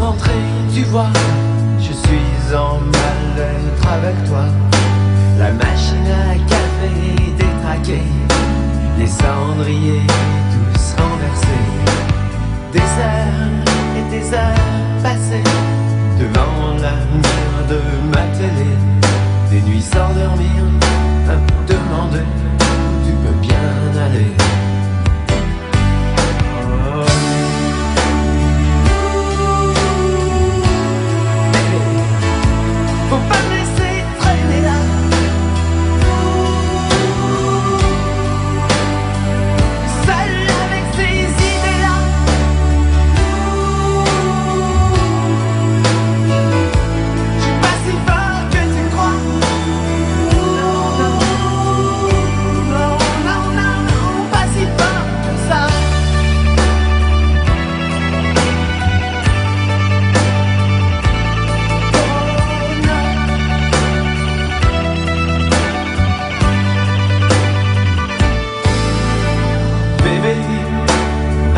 rentrer, tu vois. Je suis en mal-être avec toi. La machine à café détraquée, les cendriers tous renversés. Des heures et des heures passées devant l'avenir de ma télé. Des nuits sans dormir, à me demander où tu peux bien aller. Faut pas me laisser traîner là. Seul avec ces idées-là. Je suis pas si fort que tu crois. Non, non, non, non, non, pas si fort que ça.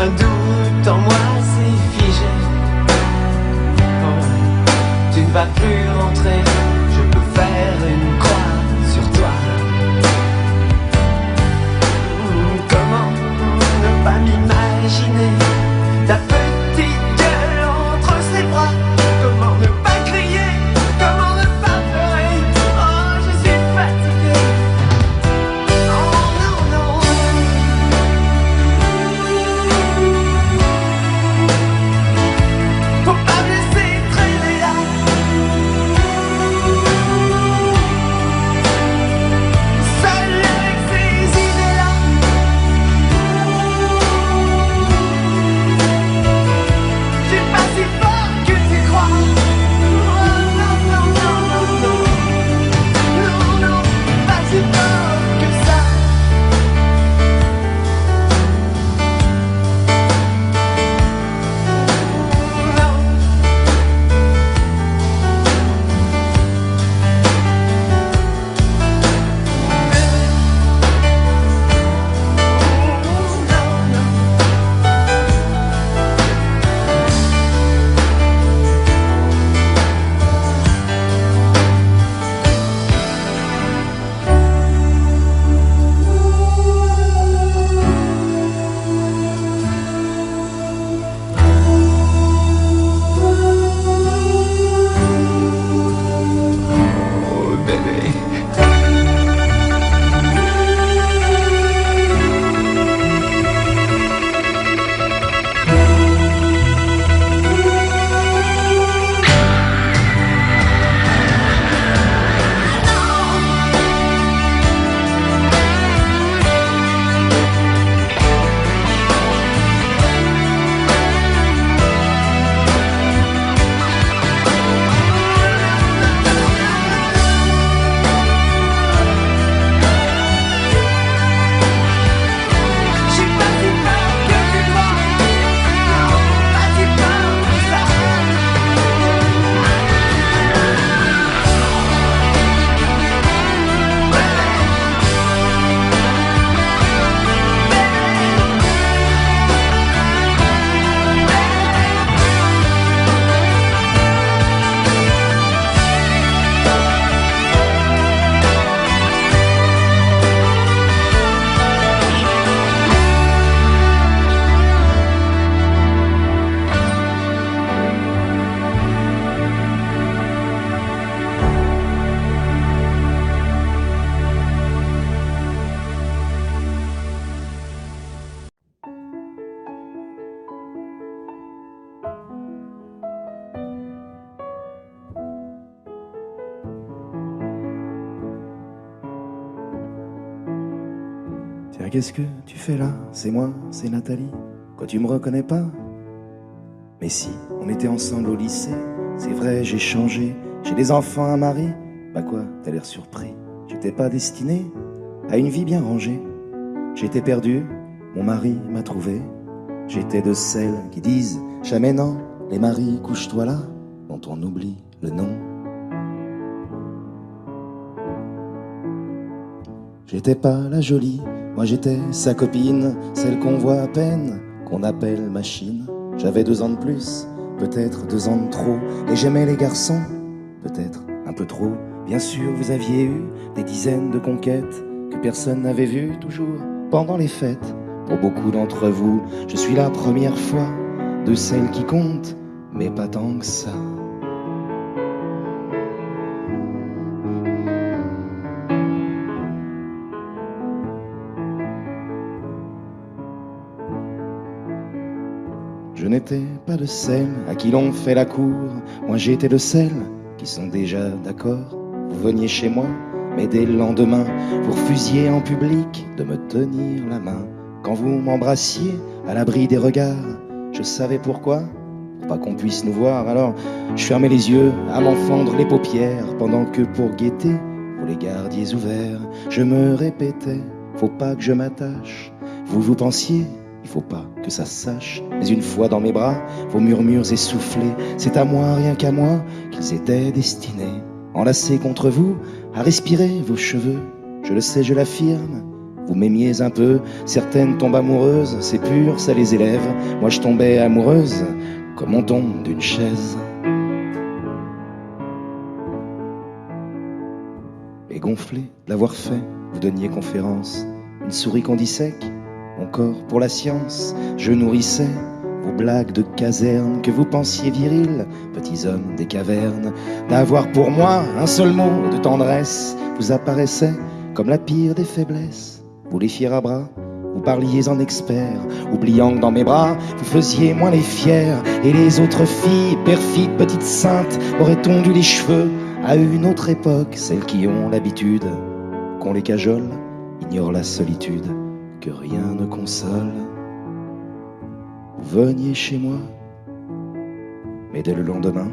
Un doute en moi s'est figé. Oh, tu ne vas plus rentrer, je peux faire une croix sur toi. Comment ne pas m'imaginer ta petite gueule entre ses bras? Comment ne pas crier? Comment ne pas pleurer? Oh, je suis fatigué. Oh non, non. Faut pas me laisser traîner là. Seul avec ces idées-là. Je suis pas si fort que tu crois. Oh non, non, non, non, non. Non, non, pas si fort que ça. Non. Oh bébé. Je suis pas si fort que tu crois. Non, pas si fort que ça. Tiens, qu'est-ce que tu fais là? C'est moi, c'est Nathalie. Quoi, tu me reconnais pas? Mais si, on était ensemble au lycée. C'est vrai, j'ai changé. J'ai des enfants, un mari. Bah quoi, t'as l'air surpris. J'étais pas destiné à une vie bien rangée. J'étais perdu, mon mari m'a trouvé. J'étais de celles qui disent jamais non. Les maris, couche-toi là, dont on oublie le nom. J'étais pas la jolie, moi j'étais sa copine, celle qu'on voit à peine, qu'on appelle machine. J'avais 2 ans de plus, peut-être 2 ans de trop. Et j'aimais les garçons, peut-être un peu trop. Bien sûr, vous aviez eu des dizaines de conquêtes que personne n'avait vues toujours pendant les fêtes. Pour beaucoup d'entre vous, je suis la première fois de celle qui compte, mais pas tant que ça. Je n'étais pas de celles à qui l'on fait la cour. Moi j'étais de celles qui sont déjà d'accord. Vous veniez chez moi, mais dès le lendemain, vous refusiez en public de me tenir la main. Quand vous m'embrassiez à l'abri des regards, je savais pourquoi, pour pas qu'on puisse nous voir. Alors je fermais les yeux à m'enfendre les paupières, pendant que pour guetter, vous les gardiez ouverts. Je me répétais, faut pas que je m'attache. Vous pensiez, il faut pas que ça se sache. Mais une fois dans mes bras, vos murmures essoufflés, c'est à moi, rien qu'à moi, qu'ils étaient destinés. Enlacés contre vous, à respirer vos cheveux. Je le sais, je l'affirme, vous m'aimiez un peu. Certaines tombent amoureuses, c'est pur, ça les élève. Moi je tombais amoureuse, comme on tombe d'une chaise. Et gonflé de l'avoir fait, vous donniez conférence. Une souris qu'on dissèque, mon corps pour la science. Je nourrissais vos blagues de caserne que vous pensiez virils, petits hommes des cavernes. D'avoir pour moi un seul mot de tendresse vous apparaissait comme la pire des faiblesses. Vous les fiers à bras, vous parliez en expert, oubliant que dans mes bras vous faisiez moins les fiers. Et les autres filles, perfides petites saintes, auraient tondu les cheveux à une autre époque. Celles qui ont l'habitude qu'on les cajole ignorent la solitude que rien ne console. Vous veniez chez moi, mais dès le lendemain,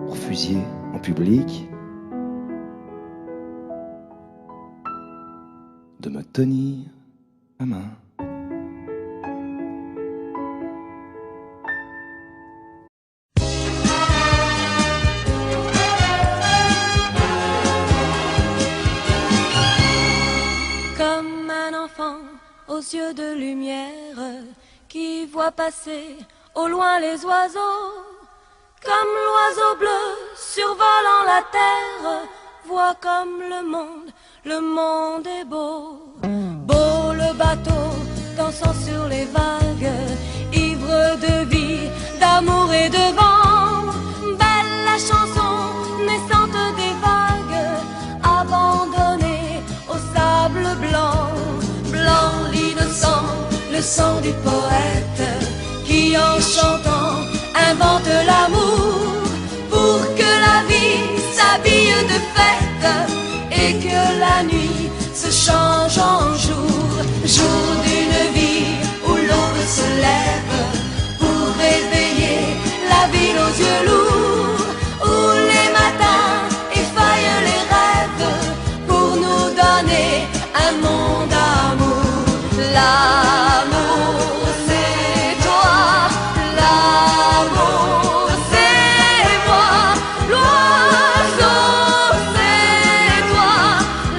vous refusiez en public de me tenir la main. Comme un enfant aux yeux de lumière qui voit passer au loin les oiseaux, comme l'oiseau bleu survolant la terre, voit comme le monde est beau. Beau le bateau dansant sur les vagues, ivre de vie, d'amour et de vent. Belle la chanson naissante des vagues, abandonnée au sable blanc. Blanc l'innocent, le sang du poète, qui en chantant invente l'amour, pour que la vie s'habille de fête et que la nuit se change en jour. Jour d'une vie où l'aube se lève pour réveiller la ville aux yeux lourds, où les matins effeuillent les rêves pour nous donner un monde d'amour. L'amour c'est toi, l'amour c'est moi, l'oiseau c'est toi,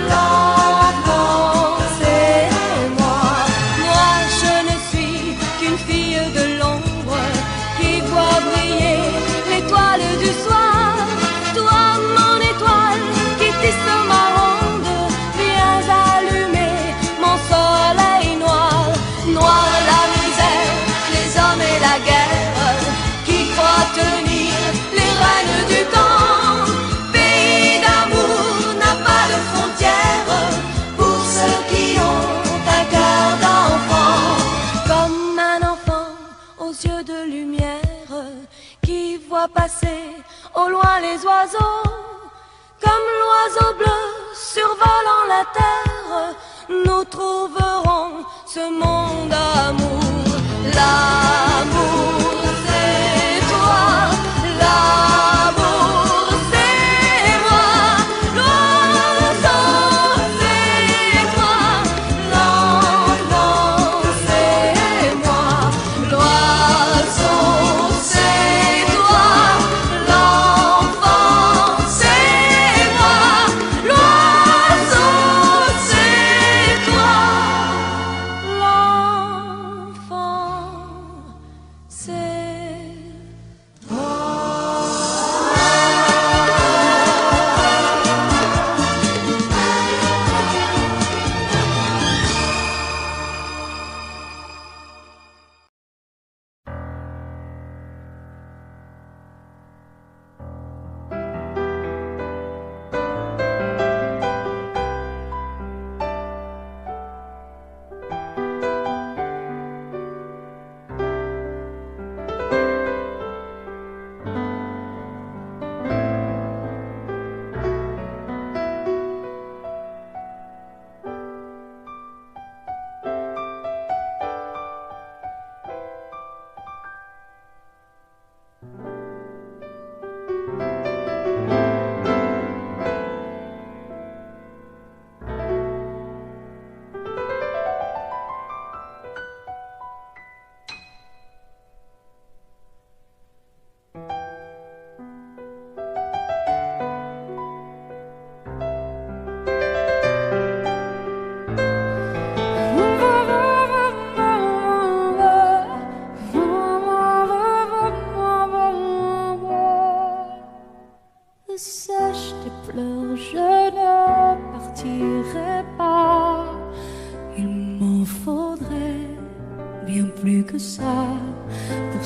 l'enfant c'est moi. Moi je ne suis qu'une fille de l'ombre qui voit briller l'étoile du soir. Toi mon étoile qui tisse ma ronde, viens allumer mon soleil noir. Noir la misère, les hommes et la guerre, qui croient tenir les rênes du temps. Pays d'amour n'a pas de frontières pour ceux qui ont un cœur d'enfant. Comme un enfant aux yeux de lumière qui voit passer au loin les oiseaux, comme l'oiseau bleu survolant la terre, nous trouverons ce monde d'amour. L'amour c'est toi, l'amour c'est moi, l'oiseau c'est toi, l'enfant c'est moi, l'oiseau c'est toi, l'enfant c'est moi, l'oiseau c'est toi, l'enfant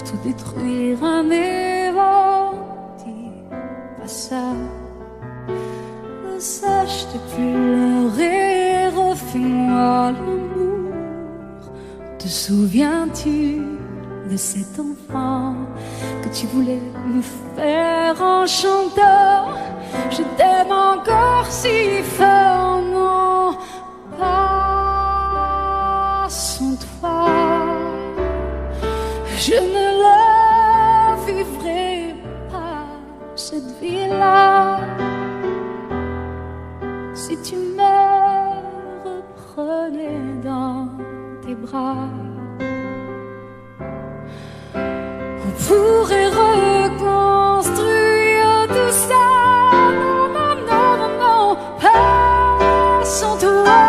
tout détruire à mes vents. Dis pas ça, ne sache plus pleurer, refais-moi l'amour. Te souviens-tu de cet enfant que tu voulais me faire en chantant? Je t'aime encore si fort, non, pas sans toi. Je ne la vivrai pas, cette vie-là, si tu me reprenais dans tes bras. On pourrait reconstruire tout ça. Non, non, non, non, non, pas sans toi.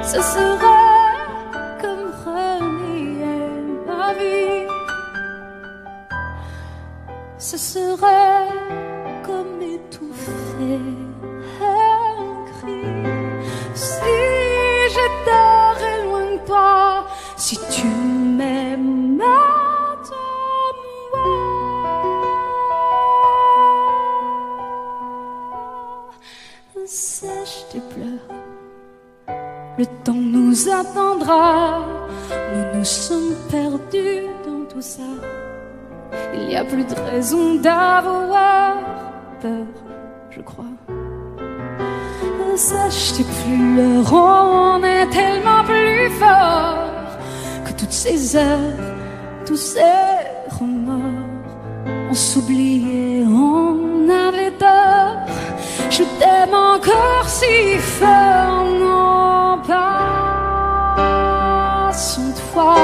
Ce serait comme renier ma vie. Ce serait comme étouffer un cri. Si j'étais loin de toi, si tu m'aimes, attends-moi. Sèche tes pleurs, le temps nous attendra. Nous nous sommes perdus dans tout ça. Il n'y a plus de raison d'avoir peur, je crois. Sache tes pleurs, on est tellement plus fort que toutes ces heures, tous ces remords. On s'oubliait, on avait tort. Je t'aime encore si fort, non, pas sans toi.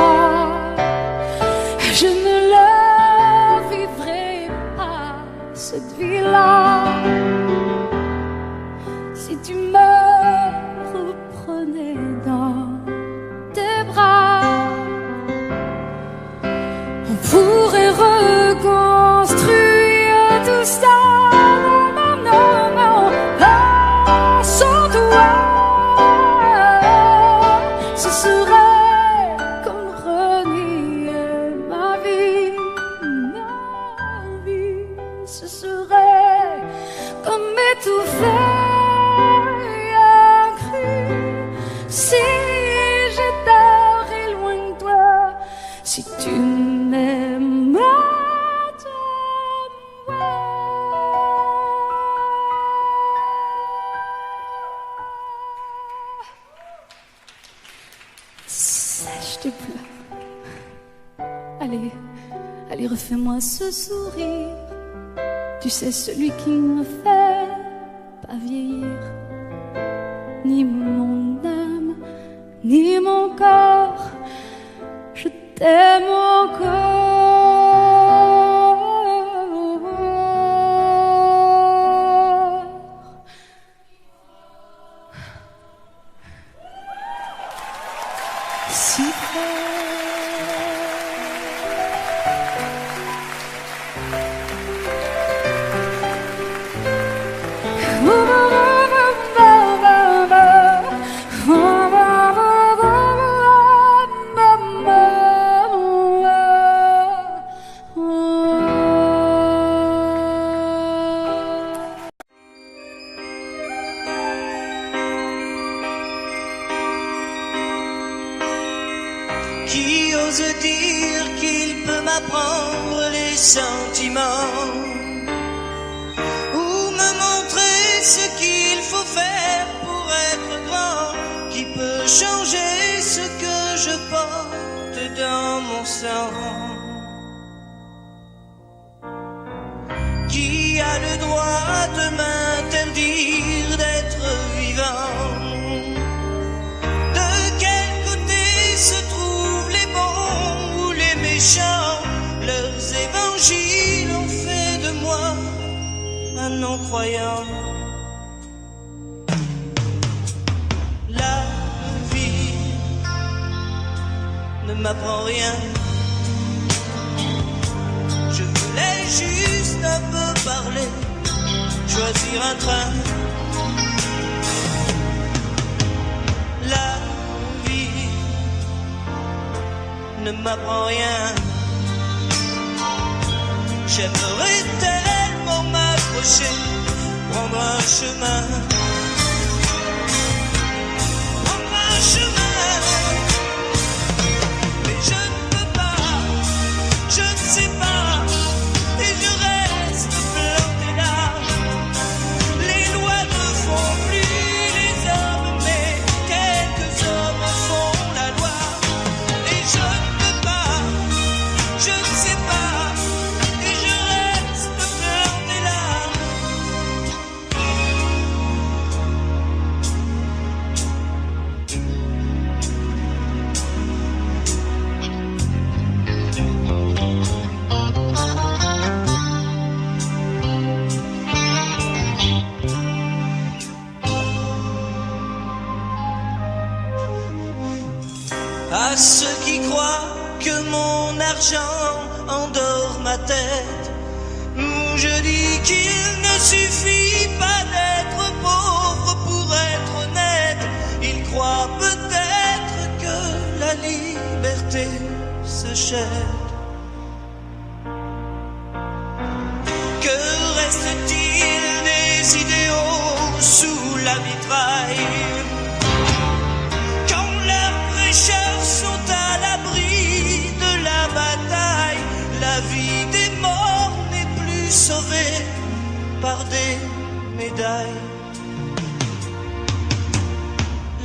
Je ne la vivrai pas, cette vie-là, si tu me reprenais dans tes bras. On pourrait reconstruire tout ça. Non, non, non, pas sans toi. Ce serait comme renier ma vie, ma vie. Ce serait comme étouffer un cri. Si j'étais loin de toi, si tu m'aimes, attends-moi. Sèche tes pleurs. Allez, allez, refais-moi ce sourire. Tu sais, celui qui me fait pas vieillir. Ni mon âme, ni mon corps. Je t'aime encore. Si Qui ose dire qu'il peut m'apprendre les sentiments ou me montrer ce qu'il faut faire pour être grand? Qui peut changer ce que je porte dans mon sang? Qui a le droit de m'interdire d'être vivant? De quel côté se trouvent les bons ou les méchants? Leurs évangiles ont fait de moi un non-croyant. La vie ne m'apprend rien. Je voulais juste un peu parler, choisir un train. La vie ne m'apprend rien. J'aimerais tellement m'approcher, prendre un chemin, mais je ne peux pas, je ne sais pas, et je reste planté là. Les lois ne font plus les hommes, mais quelques hommes font la loi. Et je ne peux pas, je ne sais pas, et je reste planté là. À ceux qui croient que mon argent endort ma tête, je dis qu'il ne suffit pas d'être pauvre pour être honnête. Ils croient peut-être que la liberté s'achète. Que reste-t-il des idéaux sous la mitraille? Quand leurs prêcheurs sont à l'abri de la bataille, la vie des morts n'est plus sauvée par des médailles.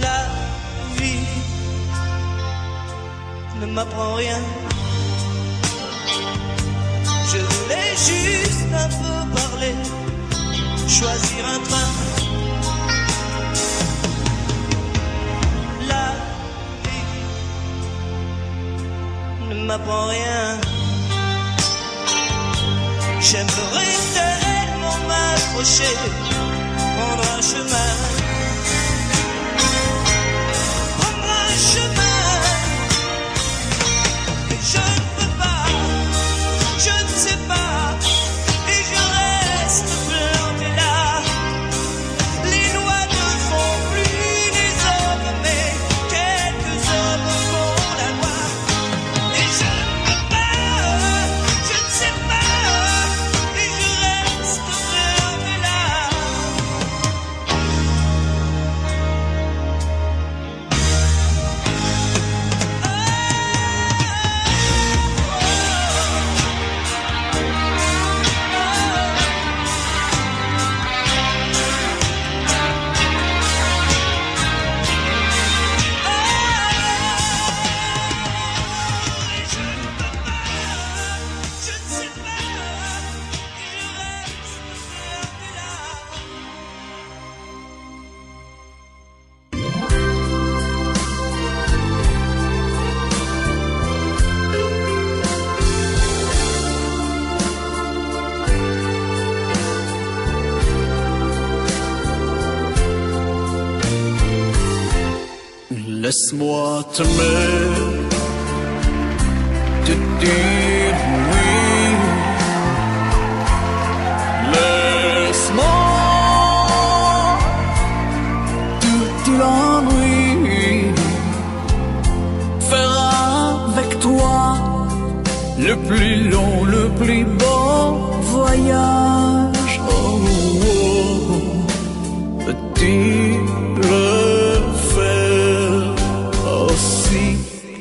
La vie ne m'apprend rien. Je voulais juste un peu parler, choisir un train. La vie ne m'apprend rien. J'aimerais tellement m'approcher, prendre un chemin, prendre un chemin, mais je ne peux pas, je ne sais pas, et je reste planté là. Les lois ne font plus les hommes, mais quelques hommes font la loi. Et je ne peux pas, je ne sais pas, et je reste planté là. Laisse-moi t'aimer, te dire oui. Laisse-moi tout l'ennui, faire avec toi le plus long, le plus beau voyage. Oh, oh, petit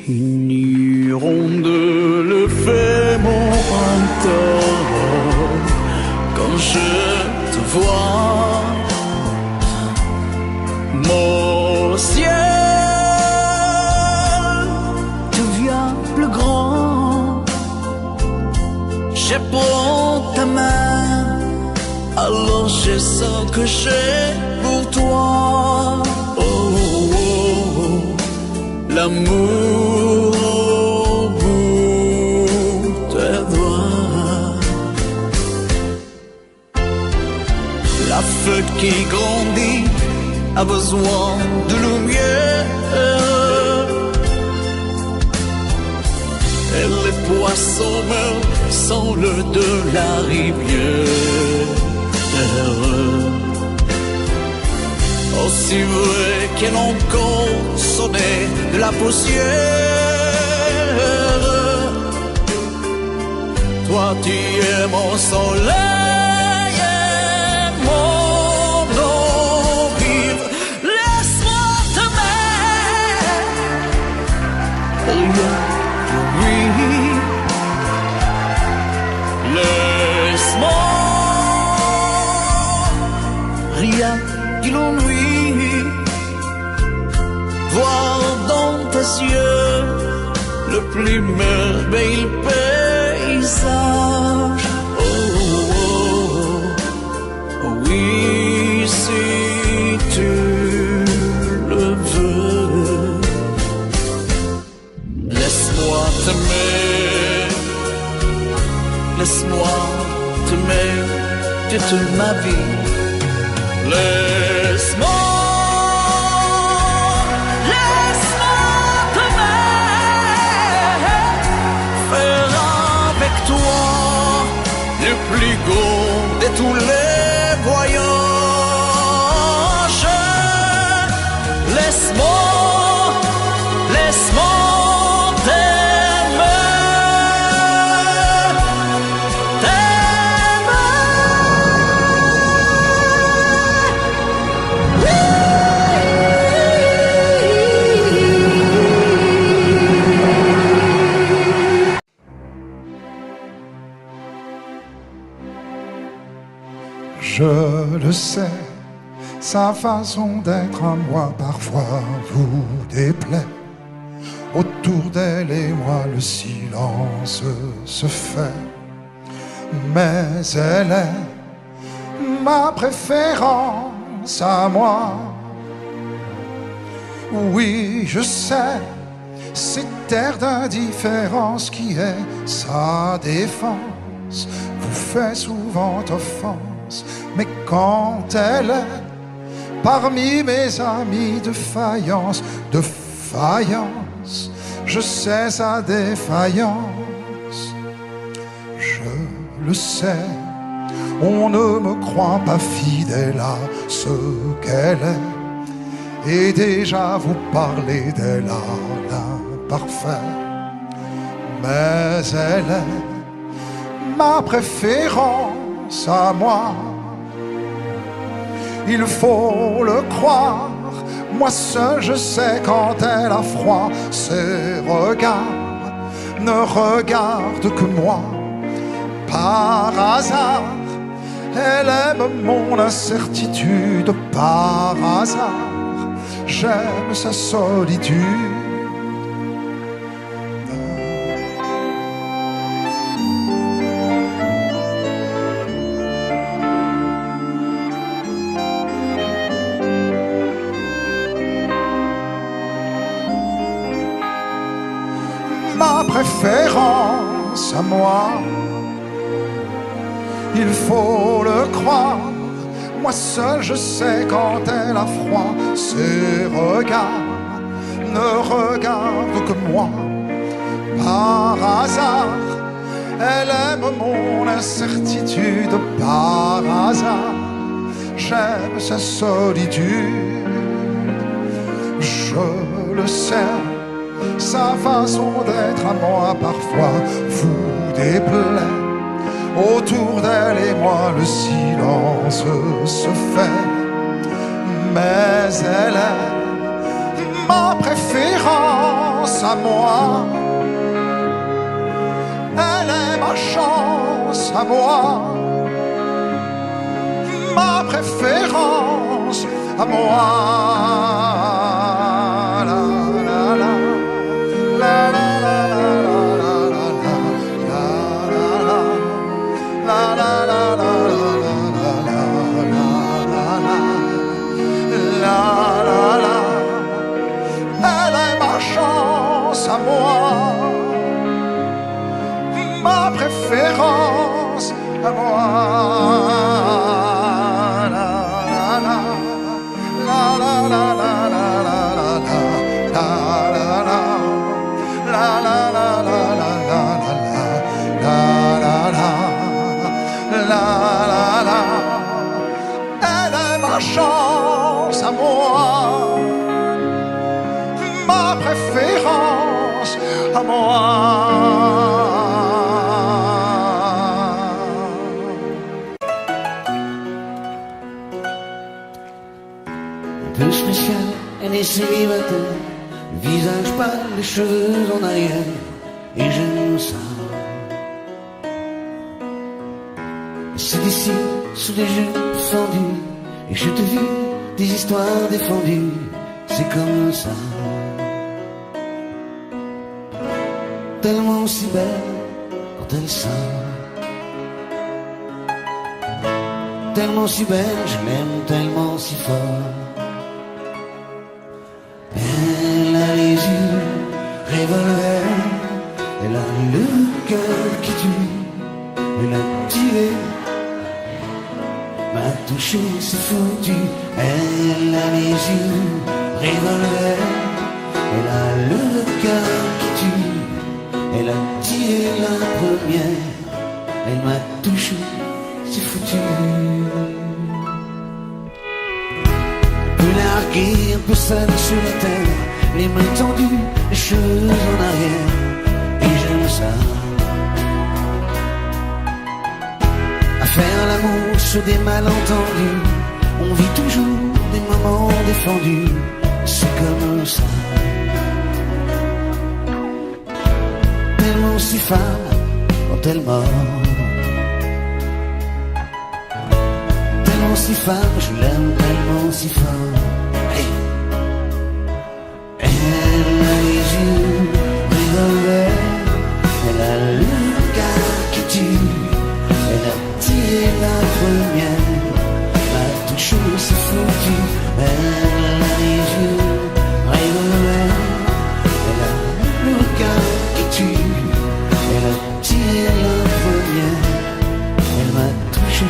une hirondelle fait mon printemps quand je te vois. Mon ciel devient plus grand. Je prends ta main, alors je sens que j'ai pour toi. L'amour au bout des doigts. La feuille qui grandit a besoin de lumière, et les poissons meurent sans l'eau de la rivière. Aussi vrai qu'elle encore sonnait de la poussière. tu es mon soleil et mon eau vive. Laisse-moi t'aimer, rien que lui. Laisse-moi, rien que l'ennui, voir dans tes yeux le plus merveilleux paysage. Oh, oh, oh, oui, si tu le veux. Laisse-moi t'aimer, laisse-moi t'aimer toute ma vie. Laisse-moi le plus beau de tous les voyages. Laisse-moi t'aimer, Je le sais, sa façon d'être à moi parfois vous déplaît. Autour d'elle et moi le silence se fait. Mais elle est ma préférence à moi. Oui, je sais, cette air d'indifférence qui est sa défense vous fait souvent offense. Mais quand elle est parmi mes amis de faïence, je sais sa défaillance. Je le sais, on ne me croit pas fidèle à ce qu'elle est. Et déjà vous parlez d'elle à l'imparfait. Mais elle est ma préférence à moi. Il faut le croire, moi seul je sais quand elle a froid. Ses regards ne regardent que moi. Par hasard, elle aime mon incertitude. Par hasard, j'aime sa solitude. Ma préférence à moi, il faut le croire, moi seul je sais quand elle a froid. Ses regards ne regardent que moi. Par hasard, elle aime mon incertitude. Par hasard, j'aime sa solitude. Je le sais, sa façon d'être à moi parfois vous déplaît. Autour d'elle et moi le silence se fait. Mais elle est ma préférence à moi. Elle est ma chance à moi. Ma préférence à moi. À moi, ma préférence à moi. La la la la la la la la la la la la la. Elle est ma chance à moi, ma préférence à moi. cheveux en arrière, et j'aime ça. C'est d'ici, sous les jupes fendues, et je te vis des histoires défendues, c'est comme ça. Tellement si belle quand elle sort, tellement si belle, je l'aime tellement si fort. Elle a les yeux revolver, elle a le cœur qui tue, elle a tiré, m'a touché, c'est foutu. Elle a les yeux revolver, elle a le cœur qui tue, elle a tiré la première, elle m'a touché, c'est foutu. Largué, un peu seul sur la terre, les mains tendues, les cheveux en arrière, et j'aime ça. À faire l'amour sur des malentendus, on vit toujours des moments défendus, c'est comme ça. Tellement si femme quand elle mord, tellement si femme, je l'aime tellement si fort. Elle a les yeux revolver, elle a le cœur qui tue, elle a tiré la première, m'a touché, c'est foutu. Elle a les yeux revolver, elle a le cœur qui tue, elle a tiré la première, elle m'a touché,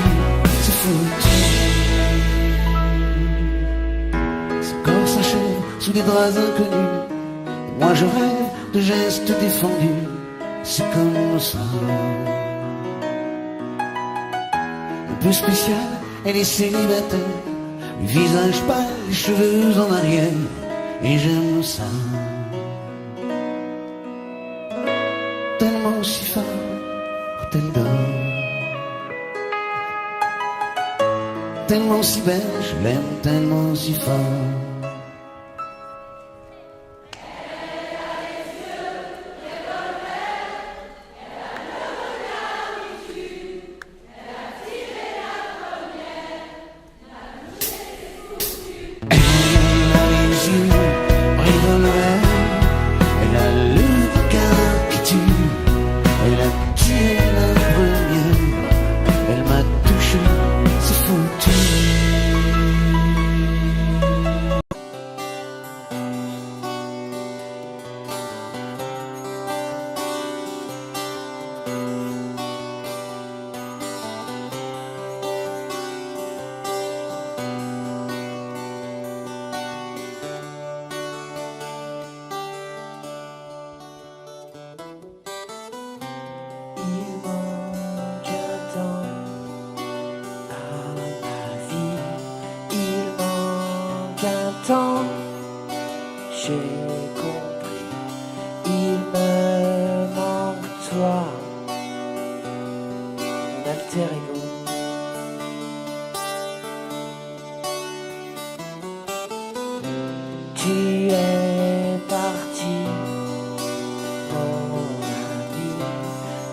c'est foutu. Son corps s'achève sous des draps inconnus, et moi je rêve de gestes défendus, c'est comme ça. Un peu spécial, elle est célibataire, le visage pâle, les cheveux en arrière, et j'aime ça. Tellement si fort quand elle dort, tellement si belle, je l'aime tellement si fort. J'ai compris, il me manque toi, mon alter ego. Tu es parti, mon ami,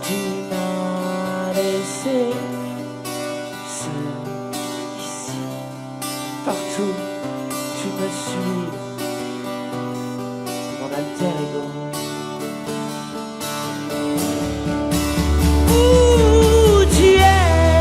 tu m'as laissé seul ici, partout tu me suis. Alter ego. Où tu es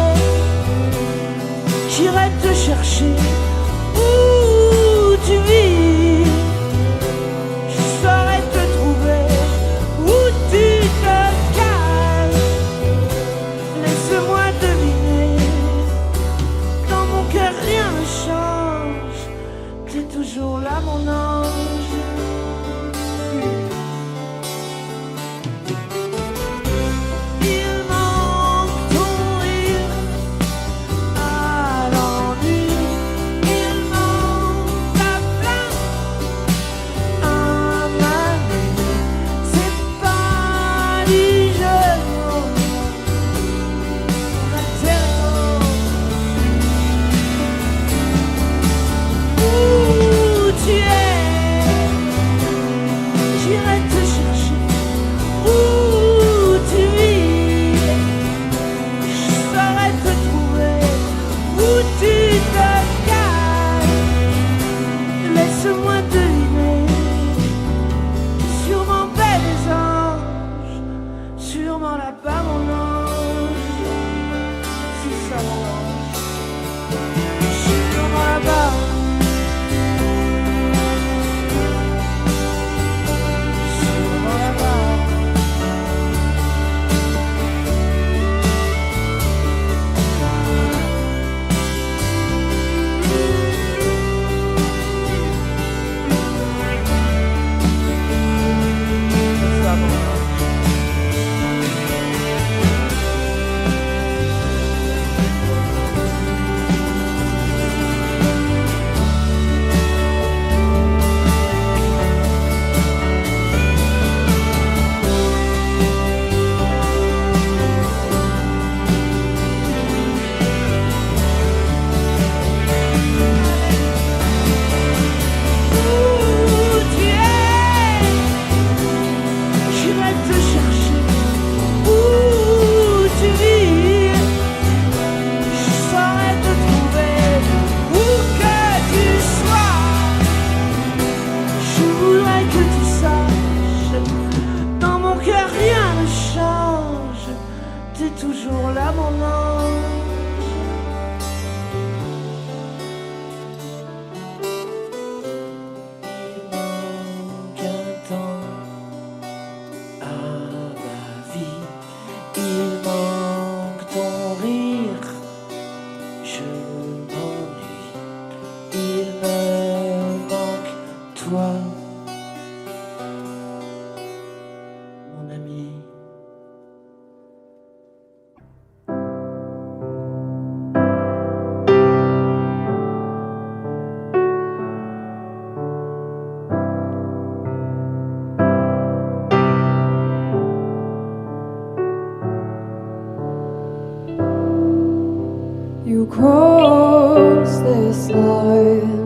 cross this line?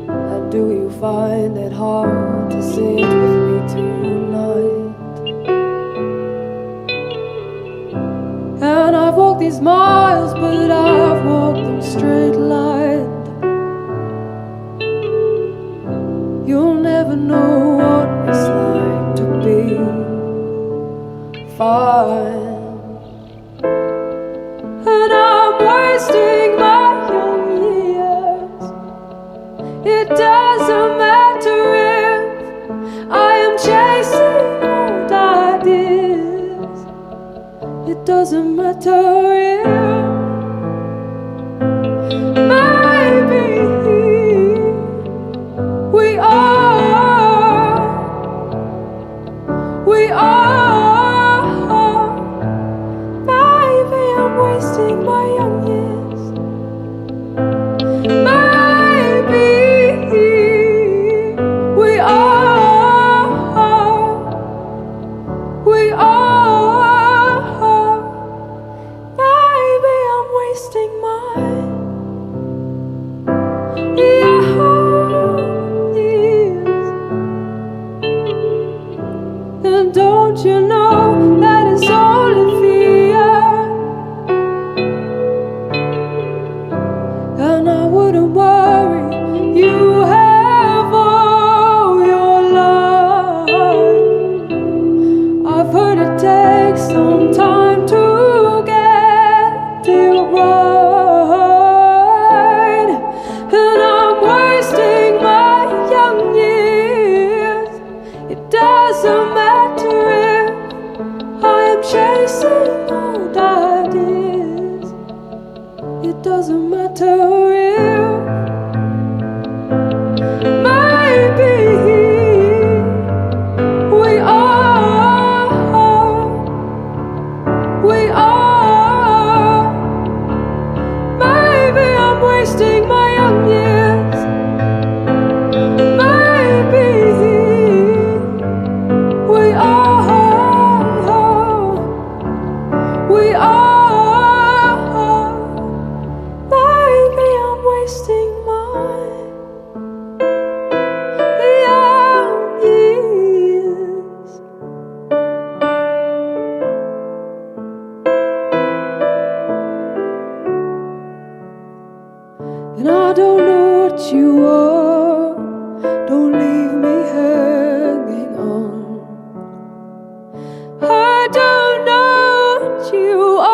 And do you find it hard to sit with me tonight? And I've walked these miles, but I've walked them straight lined. You'll never know what it's like to be fine. And I'm wasting my young years. It doesn't matter if I am chasing old ideas. It doesn't matter if maybe we are maybe I'm wasting my young years. Maybe we are maybe I'm wasting my young years. And don't you know that it's only fear? And I wouldn't worry, you have all your life. I've heard it takes some time to get it right. And I'm wasting my young years. It doesn't matter if I am chasing old ideas. It doesn't matter if maybe we are maybe I'm wasting my young years. Maybe we are maybe I'm wasting my young years. And I don't know what you are. Don't leave me hanging on. I don't know what you are.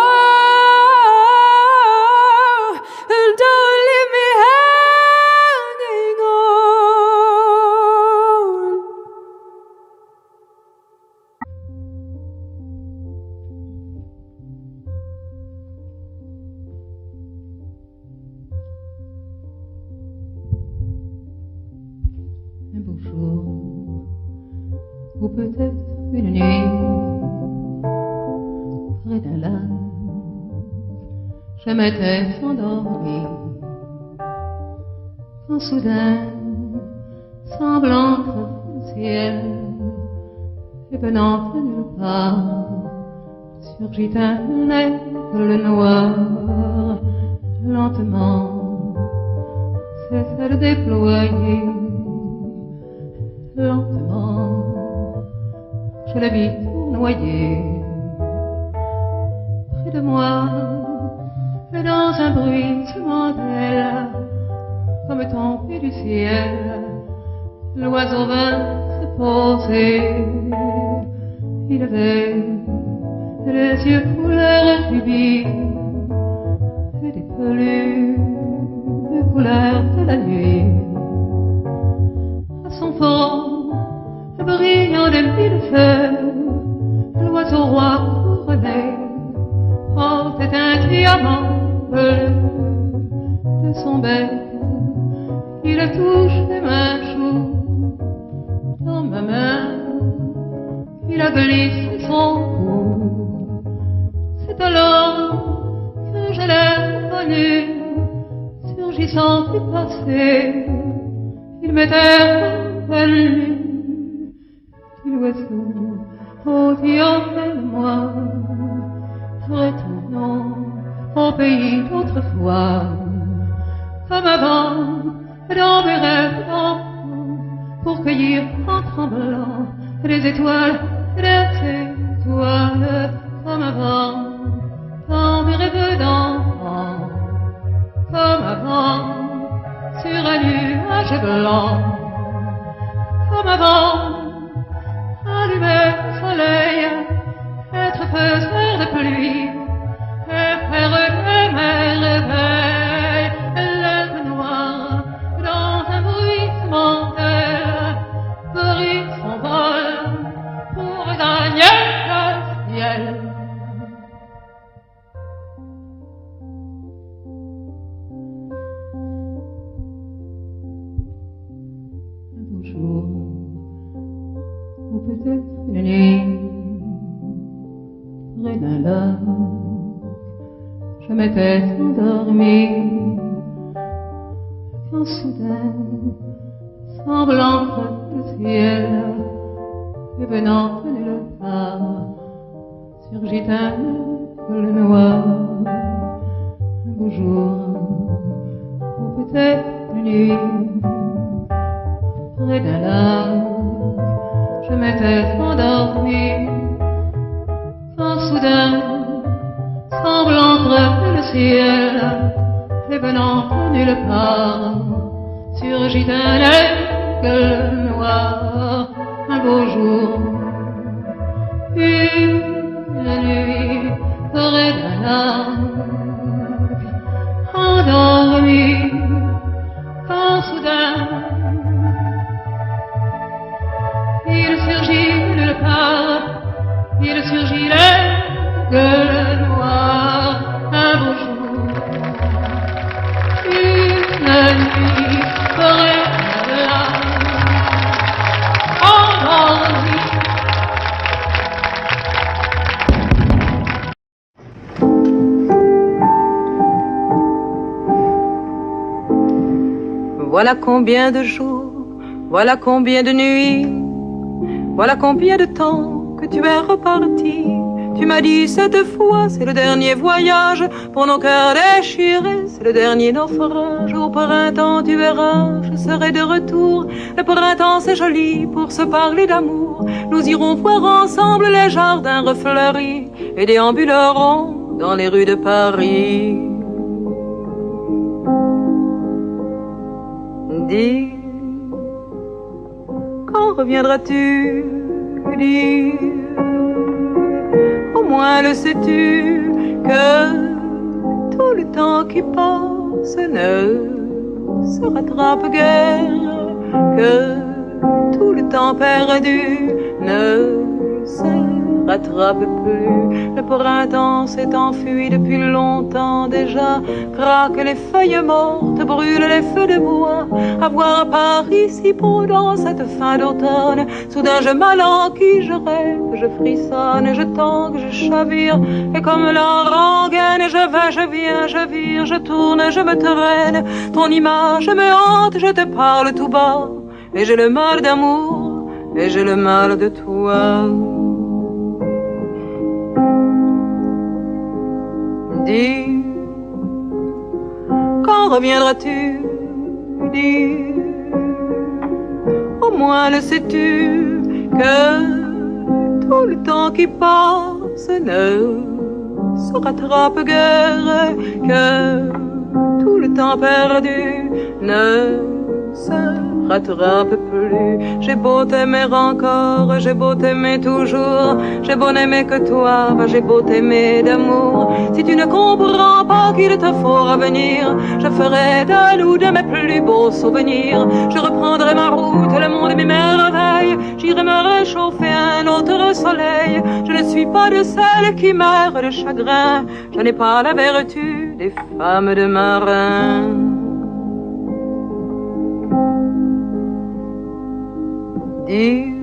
And don't leave me hanging on. Un beau jour, ou peut-être une nuit, près d'un lac, je m'étais endormie, quand soudain, semblant entre le ciel, et venant de nulle part, surgit un aigle noir, lentement, cessa de déployer. Lentement, je le vis noyer près de moi, et dans un bruissement d'ailes, comme tombé du ciel, l'oiseau vint se poser. Il avait les yeux couleur rubis et des peluches couleur de la nuit. À son front brillant de mille feux, l'oiseau roi couronné portait un diamant bleu. De son bec, il touche les mains chaudes. Dans ma main, il a glissé son cou. C'est alors que je l'ai connu, surgissant du passé. Il m'était revenu. L'oiseau, oh Dieu, moi, Retournons au pays d'autrefois, comme avant, dans mes rêves d'enfant, pour cueillir en tremblant les étoiles, comme avant, dans mes rêves d'enfant, comme avant, sur un nuage blanc, comme avant, allumer le soleil, être faiseur de pluie, et faire de mes réveils, l'herbe noire, dans un bruissement d'ailes, brise son vol, pour gagner le ciel. Un beau jour, ou peut-être une nuit, près d'un lac, je m'étais endormie, quand soudain, semblant entre le ciel, et venant de nulle part, surgit un aigle noir. Un beau jour, ou peut-être une nuit, près d'un lac, je m'étais endormie, quand soudain, semblant entre le ciel, et venant de nulle part, surgit un aigle noir. Un beau jour, une nuit, près d'un lac, endormi, quand soudain, il surgit de nulle part, il surgit l'aigle noir. Un beau jour, une nuit, près d'un lac, endormi. Voilà combien de jours, voilà combien de nuits, voilà combien de temps que tu es reparti. Tu m'as dit cette fois, c'est le dernier voyage pour nos cœurs déchirés, c'est le dernier naufrage. Au printemps, tu verras, je serai de retour. Le printemps, c'est joli pour se parler d'amour. Nous irons voir ensemble les jardins refleuris et déambulerons dans les rues de Paris. Dis, quand reviendras-tu? Dis, au moins le sais-tu que tout le temps qui passe ne se rattrape guère, que tout le temps perdu ne se rattrape plus. Le printemps s'est enfui depuis longtemps déjà, craquent les feuilles mortes, brûlent les feux de bois. À voir Paris si beau dans cette fin d'automne, soudain je m'alanquille, je rêve, je frissonne, je tangue, je chavire, et comme la rengaine, je vais, je viens, je vire, je tourne, je me traîne. Ton image me hante, je te parle tout bas, et j'ai le mal d'amour, et j'ai le mal de toi. Dis, quand reviendras-tu? Dis, au moins le sais-tu que tout le temps qui passe ne se rattrape guère, que tout le temps perdu ne se rattrape plus. J'ai beau t'aimer encore, j'ai beau t'aimer toujours, j'ai beau n'aimer que toi, bah j'ai beau t'aimer d'amour. Si tu ne comprends pas qu'il te faut revenir, je ferai de nous de mes plus beaux souvenirs. Je reprendrai ma route, le monde et mes merveilles, j'irai me réchauffer un autre soleil. Je ne suis pas de celles qui meurent de chagrin, je n'ai pas la vertu des femmes de marins. Dis,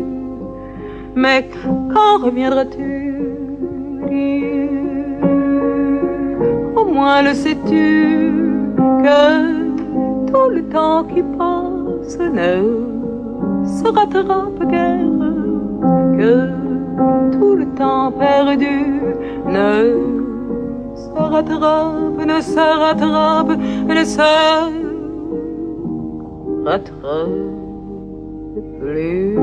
mais quand reviendras-tu? Dis, au moins le sais-tu que tout le temps qui passe ne se rattrape guère, que tout le temps perdu ne rattrape, ne se rattrape, ne se rattrape plus.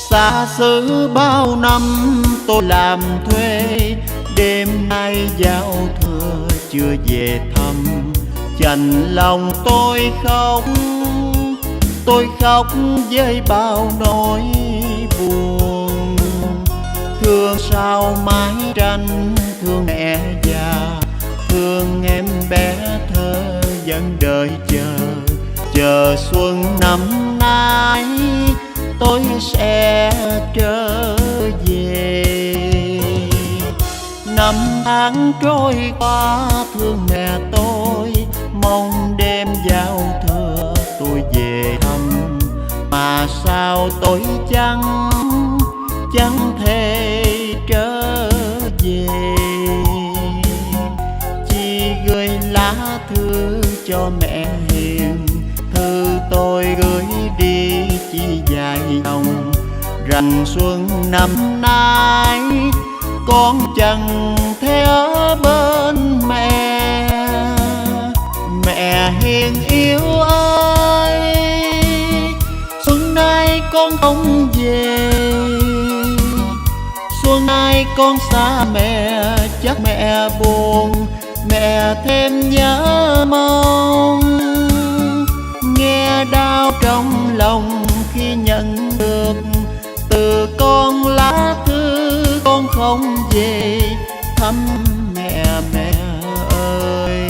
Xa xứ bao năm tôi làm thuê, đêm nay giao thừa chưa về thăm. Chạnh lòng tôi khóc với bao nỗi buồn. Thương sao mái tranh, thương mẹ già, thương em bé thơ vẫn đợi chờ xuân năm nay tôi sẽ trở về. Năm tháng trôi qua thương mẹ tôi, mong đêm giao thừa tôi về thăm. Mà sao tôi chẳng thể trở về, chỉ gửi lá thư cho mẹ hiền. Thư tôi gửi đi chỉ vài dòng, rằng xuân năm nay con chẳng thể ở bên mẹ. Mẹ hiền yêu ơi, xuân nay con không về. Xuân nay con xa mẹ, chắc mẹ buồn, mẹ thêm nhớ mong. Nghe đau trong lòng khi nhận được từ con lá thư con không về thăm mẹ. Mẹ ơi,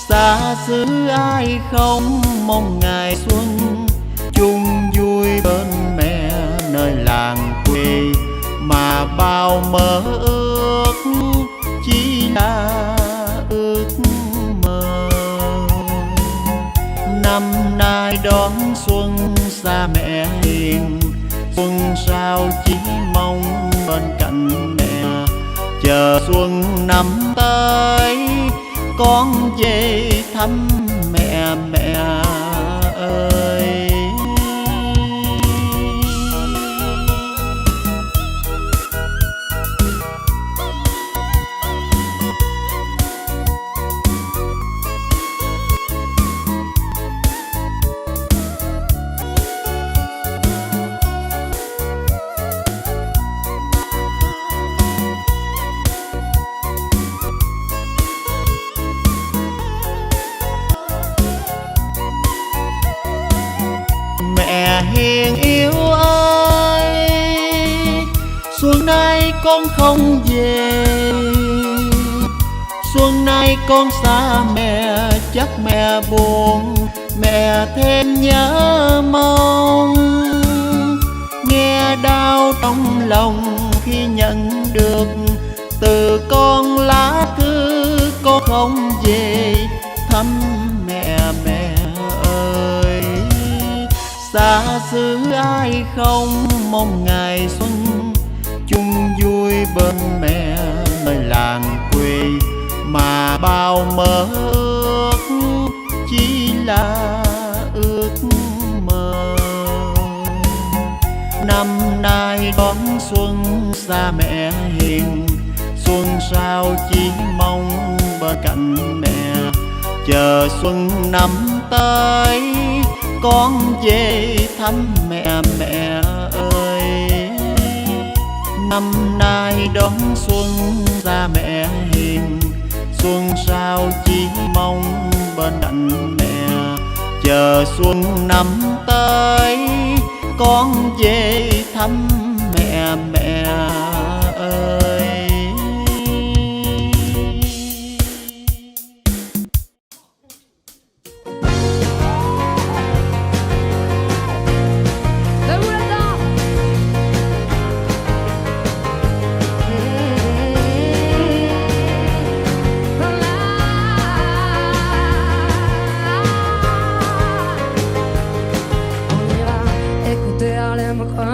xa xứ ai không mong ngày xuân chung vui bên mẹ nơi làng quê. Mà bao mơ ước chỉ là ước mơ. Năm nay đón xuân xa mẹ hiền, xuân sao chỉ mong bên cạnh mẹ. Chờ xuân năm tới con về thăm mẹ. Mẹ ơi, mẹ hiền yêu ơi, xuân nay con không về. Xuân nay con xa mẹ, chắc mẹ buồn, mẹ thêm nhớ mong. Nghe đau trong lòng khi nhận được từ con lá thư con không về thăm mẹ. Mẹ ơi, xa xứ ai không mong ngày xuân chung vui bên mẹ nơi làng quê. Mà bao mơ ước chỉ là ước mơ. Năm nay đón xuân xa mẹ hiền, xuân sao chỉ mong bên cạnh mẹ. Chờ xuân năm tới con về thăm mẹ. Mẹ ơi, năm nay đón xuân xa mẹ hiền, xuân sao chỉ mong bên cạnh mẹ. Chờ xuân năm tới con về thăm mẹ. Mẹ ơi,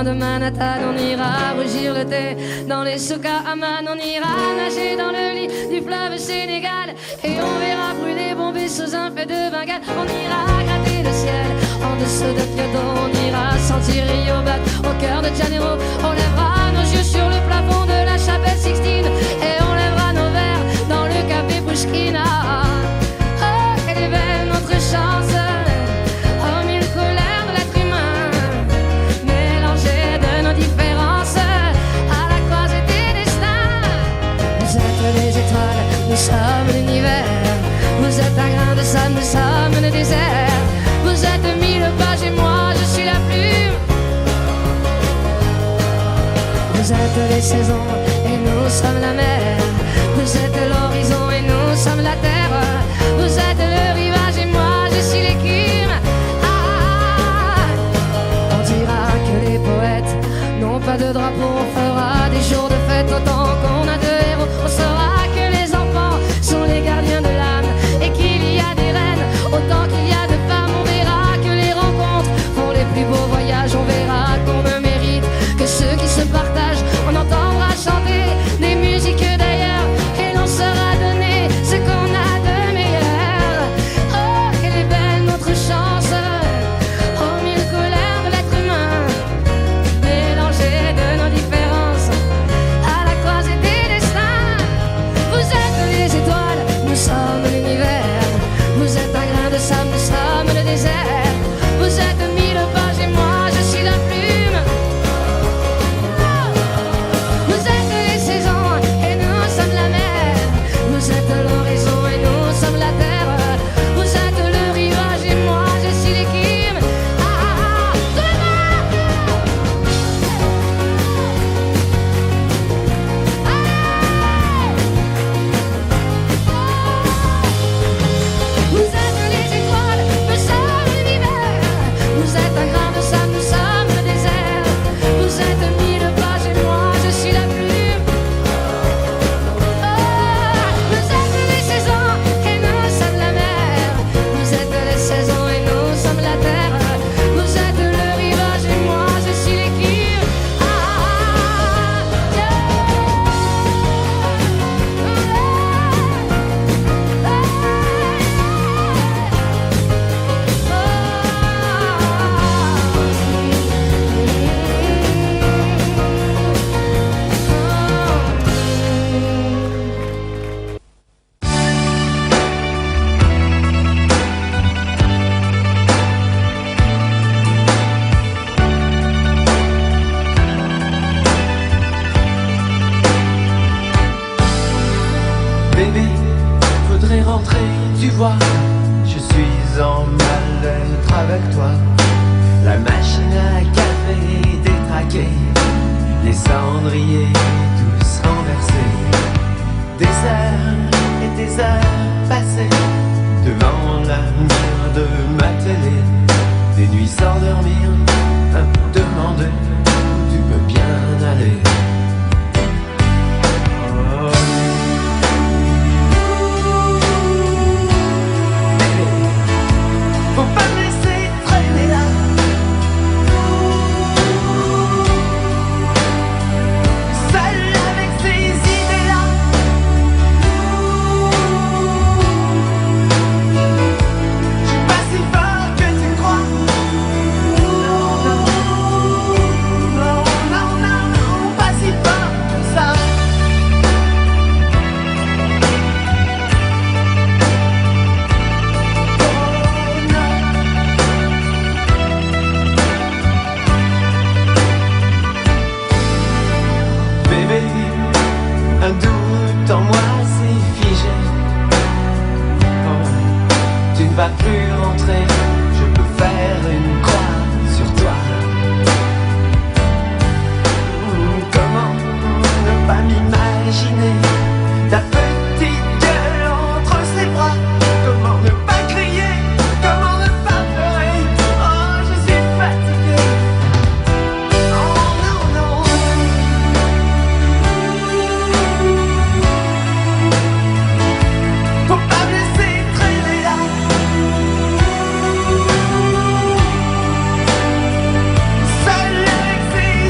coins de Manhattan, on ira rougir le thé dans les souks à Amman, on ira nager dans le lit du fleuve Sénégal et on verra brûler bombés sous un feu de Bengale. On ira gratter le ciel en dessous de Kyoto, on ira sentir Rio Bat au cœur de Janeiro. On lèvera nos yeux sur le plafond de la chapelle Sixtine et on lèvera nos verres dans le café Pushkina. Oh, quelle est belle notre chance, oh mille colères de l'être humain, mélangées de nos différences à la croisée des destins. Vous êtes les étoiles, nous sommes l'univers. Vous êtes un grain de sable, nous sommes le désert. Vous êtes mille pages et moi je suis la plume. Vous êtes les saisons et nous sommes la mer. Vous êtes l'horizon et nous sommes la terre. Vous êtes le rivage et moi je suis l'écume. On dira que les poètes n'ont pas de drapeau. On fera des jours de fête autant qu'on a de héros. On saura que les enfants sont les gardiens de l'âme et qu'il y a des reines autant qu'il y a de femmes. On verra que les rencontres font les plus beaux voyages. On verra qu'on ne mérite que ceux qui se partagent. On entendra chanter des musiques d'ailleurs et l'on saura donner ce qu'on a de meilleur. Oh, quelle est belle notre chance, oh mille colères de l'être humain, mélangées de nos différences à la croisée des destins. Vous êtes les étoiles, nous sommes l'univers. Vous êtes un grain de sable, nous sommes le désert. Vous êtes mille pages et moi je suis la plume. Vous êtes les saisons et nous sommes la mer. Vous êtes l'horizon et nous sommes la terre. Vous êtes le rivage et moi je suis l'écume. Vous êtes les étoiles, nous sommes l'univers. Vous êtes un grain de sable, nous sommes le désert. Vous êtes mille pages et moi je suis la plume. Vous êtes les saisons et nous sommes la mer. Vous êtes les saisons et nous sommes la terre. Vous êtes le rivage et moi je suis l'écume. Bébé, faudrait rentrer, tu vois. Je suis en mal-être avec toi. La machine à café détraquée, les cendriers tous renversés. Des heures et des heures passées devant la lumière de ma télé. Des nuits sans dormir, à me demander où tu peux bien aller. Faut pas me laisser traîner là. Seul avec ces idées-là. Je suis pas si fort que tu crois. Non, pas si fort que ça. Bébé, un doute en moi s'est figé. Oh, tu ne vas plus rentrer, je peux faire une croix sur toi. Comment ne pas m'imaginer ta petite gueule entre ses bras? Comment ne pas crier? Comment ne pas pleurer? Oh, je suis fatigué. Oh non, non. Faut pas me laisser traîner là. Seul avec ses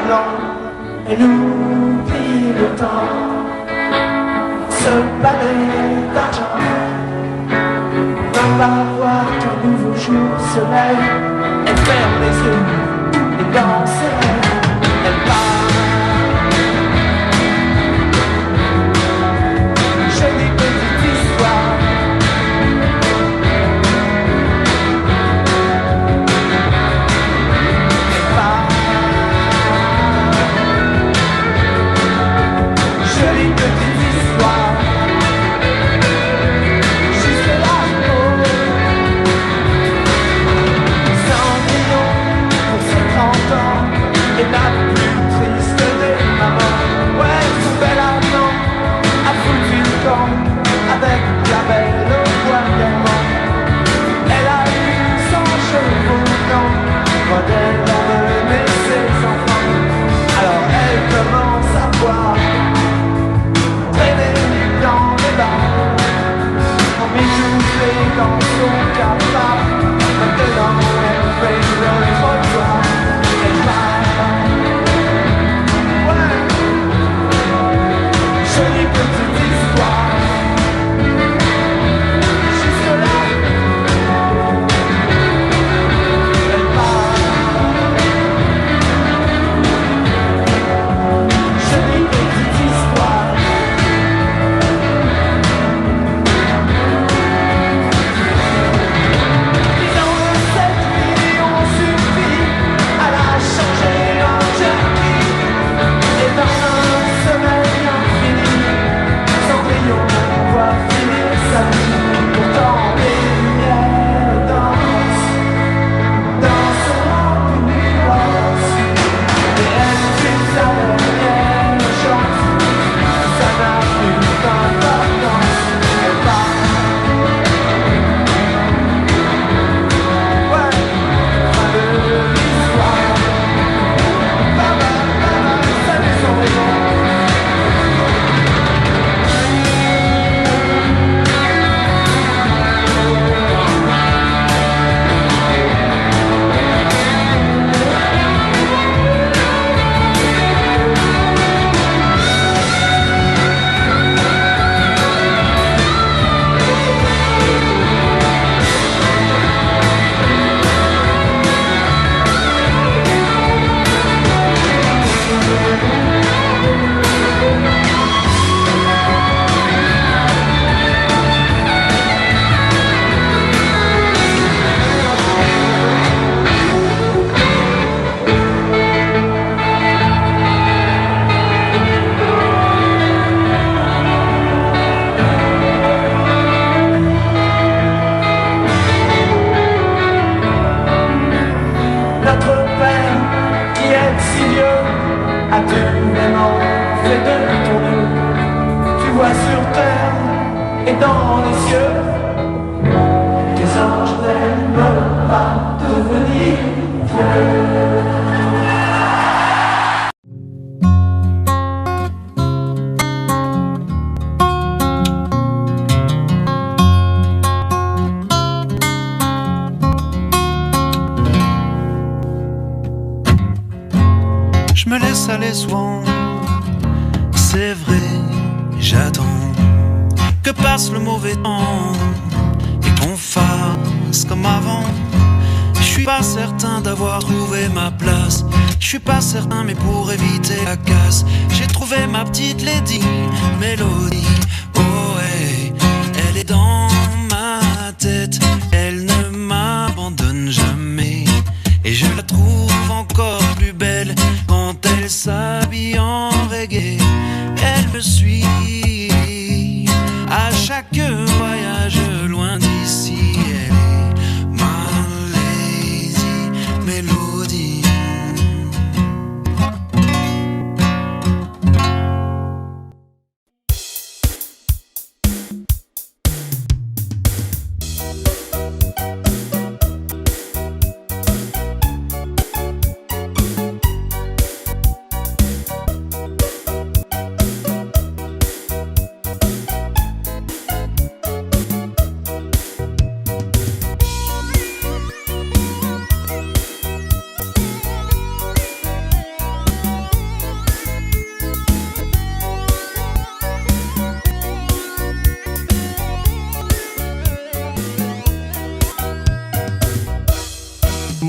blanc et n'oublie le temps. Ce balai d'argent va voir ton nouveau jour se lève. Elle ferme les yeux et dans ses rêves elle part. Jolie petite histoire. Elle part. Jolie petite histoire. Et la plus triste des mamans, ouais, son bel amant a foutu le camp avec la belle au poignardement. Elle a eu 100 chevaux blancs quand elle a mené ses enfants. Alors elle commence à boire, traîner dans les bars, en mijoufler dans son cafard. Maintenant elle fait le trottoir. Jolie petite histoire. Jusque là, elle part. Jolie petite histoire. Disons que cette vie on suffit à la changer en jerky. Et dans un sommeil infini, Cendrillon va finir sa vie. Pourtant les lumières dansent dans son lampe nuance. Et elle tue sa dernière chance. Ça n'a plus d'importance. Elle part. Ouais, fin de l'histoire. Baba, salut Cendrillon. Notre Père qui est si vieux, as-tu vraiment fait de ton mieux? Tu vois sur terre et dans les cieux, les anges n'aiment pas devenir vieux. Je me laisse aller souvent, c'est vrai, j'attends que passe le mauvais temps et qu'on fasse comme avant. Je suis pas certain d'avoir trouvé ma place, je suis pas certain mais pour éviter la casse, j'ai trouvé ma petite lady Mélodie. Oh hey, elle est dans ma tête, elle ne m'abandonne jamais. Et je la trouve encore plus belle quand elle s'habille en reggae. Elle me suit à chaque voyage loin d'ici. Elle est ma lazy mélodie.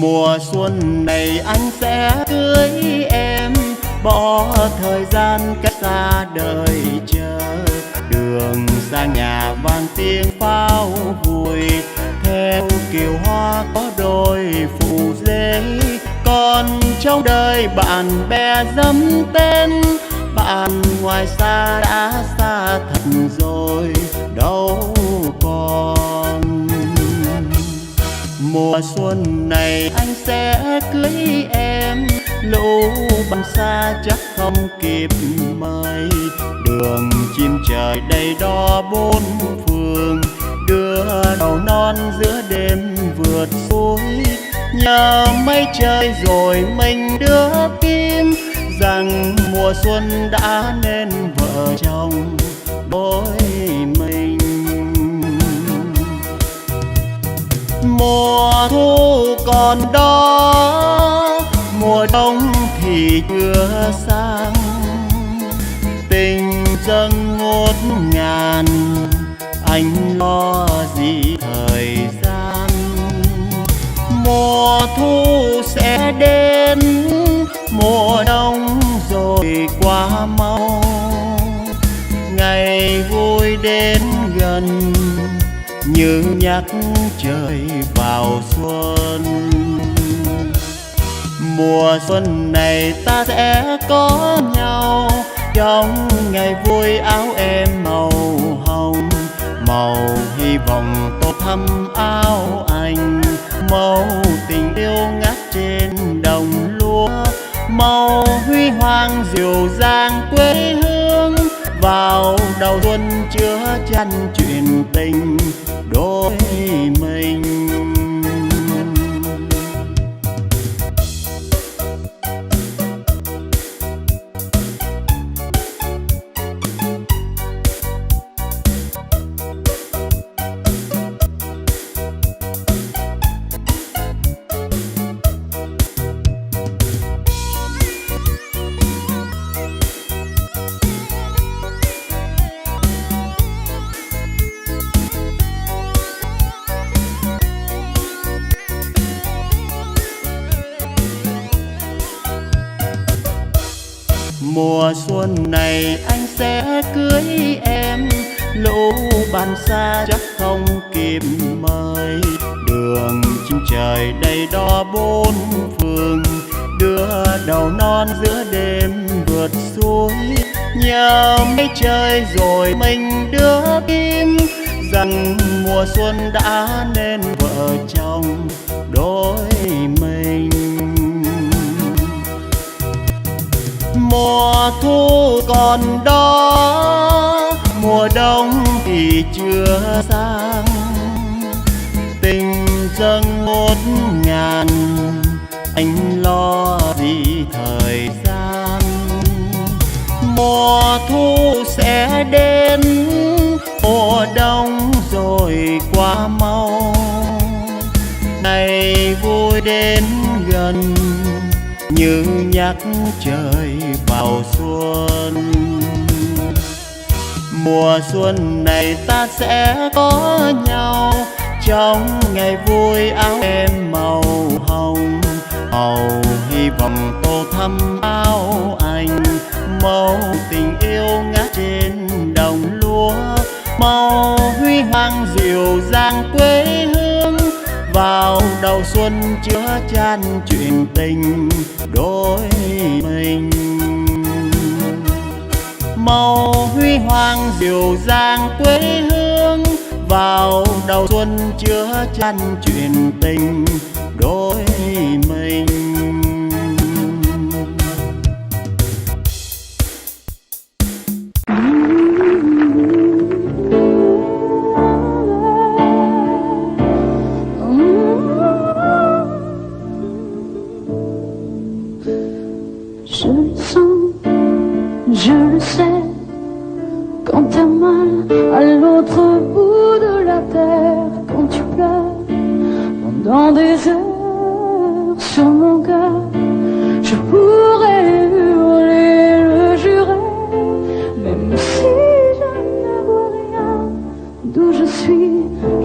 Mùa xuân này anh sẽ cưới em, bỏ thời gian cách xa đời chờ. Đường xa nhà vang tiếng pháo vui, theo kiều hoa có đôi phù dê. Còn trong đời bạn bè dẫm tên, bạn ngoài xa đã xa thật rồi đâu còn. Mùa xuân này anh sẽ cưới em, lũ bạn xa chắc không kịp mời. Đường chim trời đầy đo bốn phương, đưa đầu non giữa đêm vượt suối. Nhờ mây trời rồi mình đưa tim, rằng mùa xuân đã nên vợ chồng đôi mình. Mùa thu còn đó, mùa đông thì chưa sang. Tình dâng ngút ngàn, anh lo gì thời gian. Mùa thu sẽ đến, mùa đông rồi qua mau. Ngày vui đến gần, như nhắc trời vào xuân. Mùa xuân này ta sẽ có nhau, trong ngày vui áo em màu hồng. Màu hy vọng tô thắm áo anh, màu tình yêu ngát trên đồng lúa. Màu huy hoàng dịu dàng quê hương, vào đầu xuân chứa chan chuyện tình đôi mình. Mùa xuân này anh sẽ cưới em, lũ bạn xa chắc không kịp mời. Đường chim trời đầy đo bốn phương, đưa đầu non giữa đêm vượt suối. Nhờ mây trời rồi mình đưa tim, rằng mùa xuân đã nên vợ chồng đôi mình. Mùa thu còn đó, mùa đông thì chưa sang. Tình dâng ngút ngàn, anh lo gì thời gian. Mùa thu sẽ đến, mùa đông rồi qua mau. Ngày vui đến gần, như nhắc trời vào xuân. Mùa xuân này ta sẽ có nhau, trong ngày vui áo em màu hồng. Màu hy vọng tô thắm áo anh, màu tình yêu ngát trên đồng lúa. Màu huy hoàng dịu dàng quê hương, vào đầu xuân chứa chan chuyện tình đôi mình. Màu huy hoàng dịu dàng quê hương, vào đầu xuân chứa chan chuyện tình đôi mình. Je le sens, je le sais, quand t'as mal à l'autre bout de la terre, quand tu pleures pendant des heures sur mon cœur, je pourrais hurler, le jurer, même si je ne vois rien d'où je suis,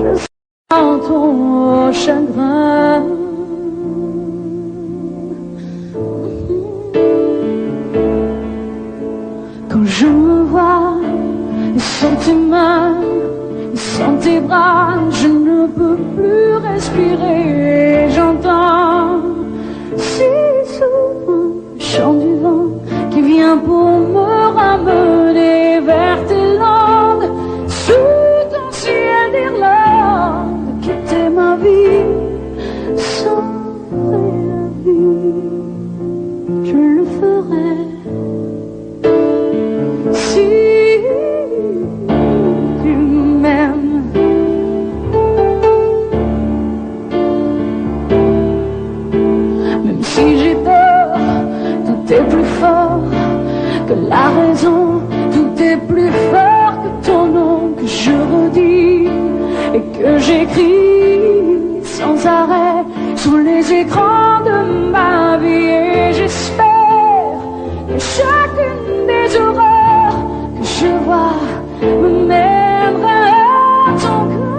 je sens ton chagrin. Sans tes mains, sans tes bras, je ne peux plus respirer. J'entends si souvent le chant du vent qui vient pour me ramener vers tes landes. Sous ton ciel d'Irlande, quitter ma vie, sauver la vie, je le ferai. Si tu m'aimes, même si j'ai peur, tout est plus fort que la raison, tout est plus fort que ton nom que je redis et que j'écris sans arrêt sur les écrans de ma vie. Et j'espère que chacune des horreurs que je vois me mènera à ton cœur.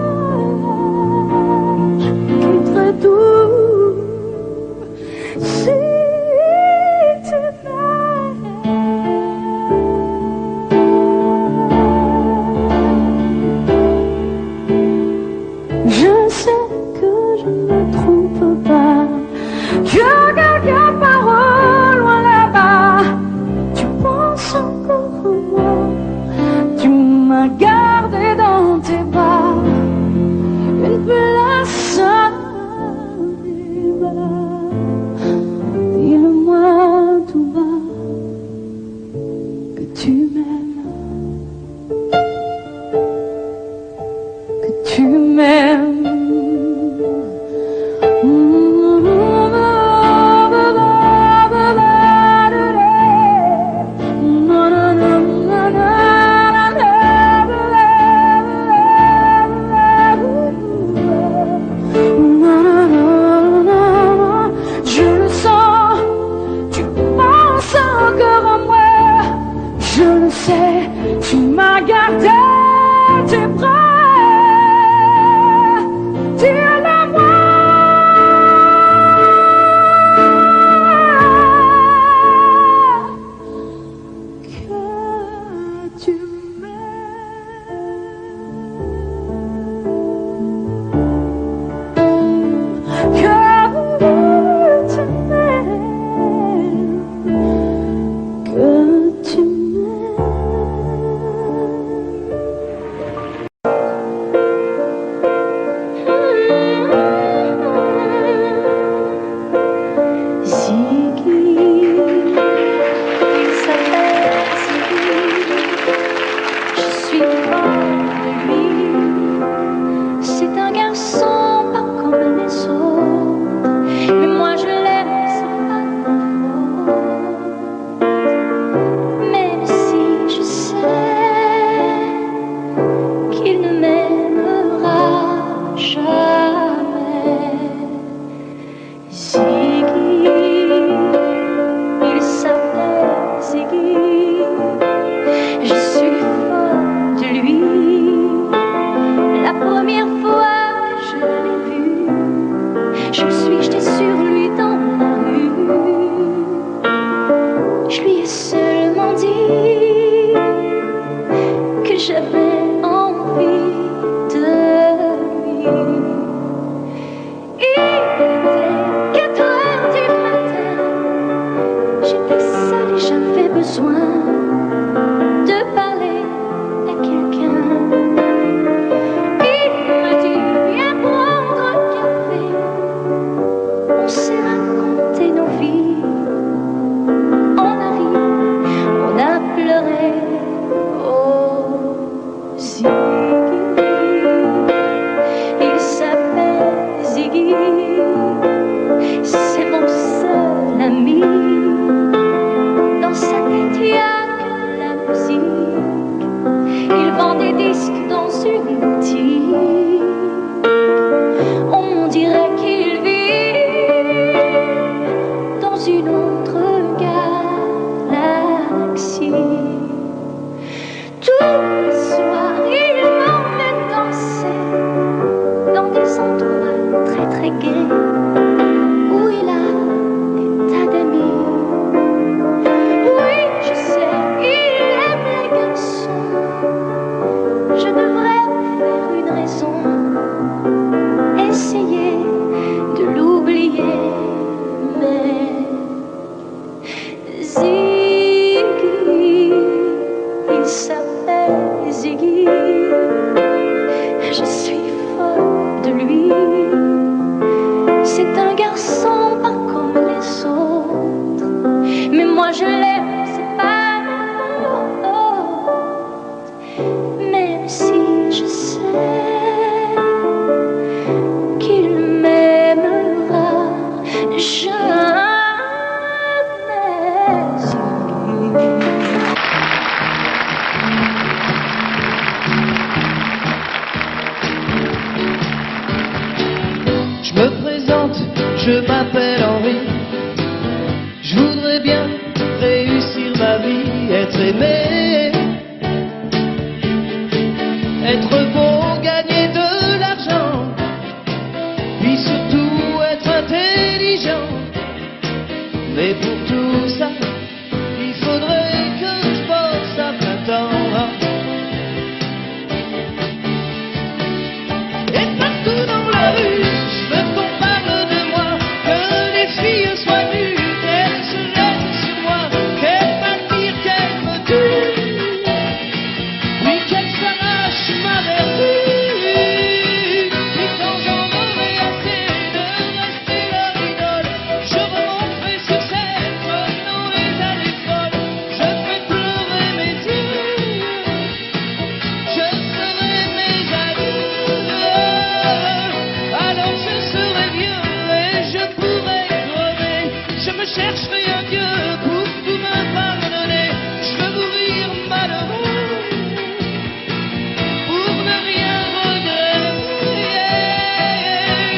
Je quitterai tout si tu m'aimes. Je sais que je ne trompe pas, que quelqu'un part au loin là-bas. Tu penses encore à moi, tu m'as gardé dans tes bras, une place à débat. Dis-le-moi tout bas que tu m'aimes, que tu m'aimes. Je le sens, tu penses encore à moi. Je le sais, tu m'as gardé tes bras. Dis-le-moi que tu C'est mon seul ami. Dans sa tête, il y a Ziggy. Je suis folle de lui. C'est un garçon pas comme les autres, mais moi je l'aime, c'est pas ma faute. Même si je sais qu'il m'aimera jamais. Je me présente, je m'appelle Henri. Je voudrais bien réussir ma vie, être aimé, être beau, gagner de l'argent, puis surtout être intelligent. Mais pour tout ça, il faudrait que je bosse à plein temps. Et partout dans la rue, je veux qu'on parle de moi, que les filles soient nues, qu'elles se laissent sur moi, qu'elles m'attirent, qu'elles me tuent, puis qu'elles s'arrachent ma vertu. Puis quand j'en aurai assez de rester leur idole, je remonterai sur scène, prenant les allées folles, je ferai pleurer mes yeux, je serai mes amis. Alors je serai vieux et je pourrai crever. Je me chercherai un Dieu pour tout me pardonner. Je veux mourir malheureux pour ne rien regretter.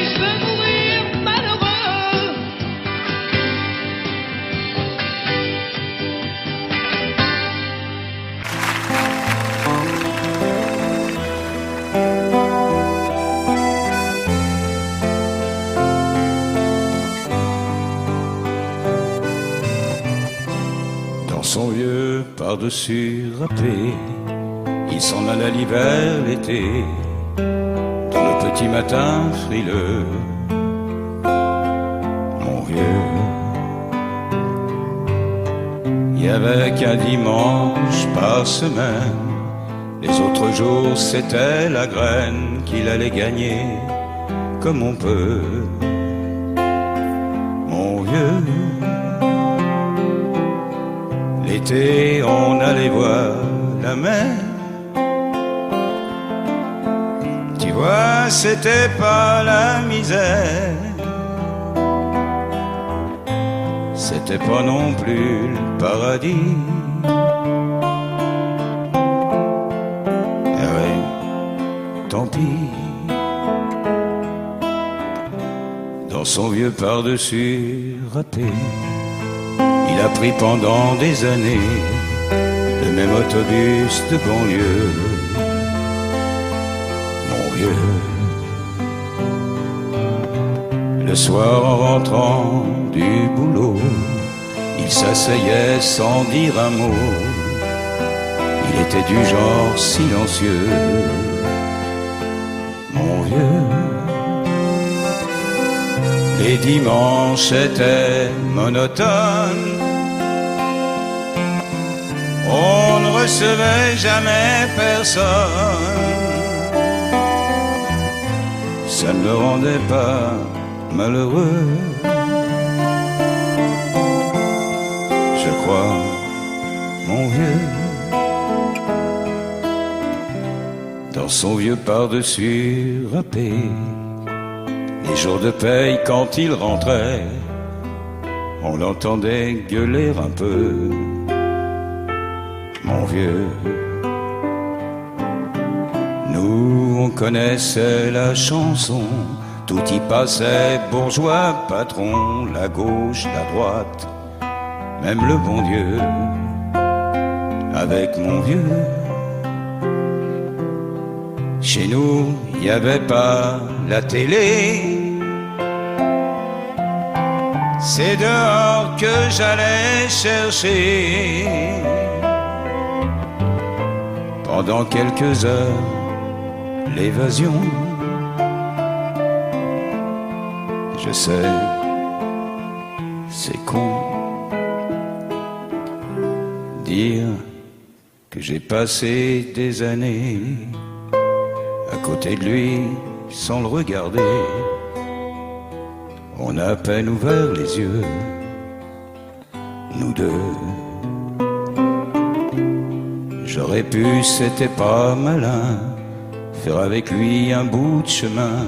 Je veux mourir malheureux. Dans son vieux par-dessus râpé, il s'en alla l'hiver, l'été, dans le petit matin frileux. Mon vieux, il y avait qu'un dimanche par semaine, les autres jours c'était la graine qu'il allait gagner comme on peut. Mon vieux, l'été, on allait voir la mer. Tu vois, c'était pas la misère. C'était pas non plus le paradis. Eh ouais, tant pis. Dans son vieux par-dessus râpé, il a pris pendant des années le même autobus de banlieue. Mon vieux, le soir en rentrant du boulot, il s'asseyait sans dire un mot. Il était du genre silencieux. Mon vieux, les dimanches étaient monotones. On ne recevait jamais personne. Ça ne le rendait pas malheureux. Je crois, mon vieux, dans son vieux par-dessus râpé, les jours de paye, quand il rentrait, on l'entendait gueuler un peu. Mon vieux, nous on connaissait la chanson, tout y passait, bourgeois, patron, la gauche, la droite, même le bon Dieu. Avec mon vieux, chez nous, il n'y avait pas la télé. C'est dehors que j'allais chercher. Pendant quelques heures, l'évasion. Je sais, c'est con dire que j'ai passé des années à côté de lui sans le regarder. On a à peine ouvert les yeux, nous deux. J'aurais pu, c'était pas malin, faire avec lui un bout de chemin.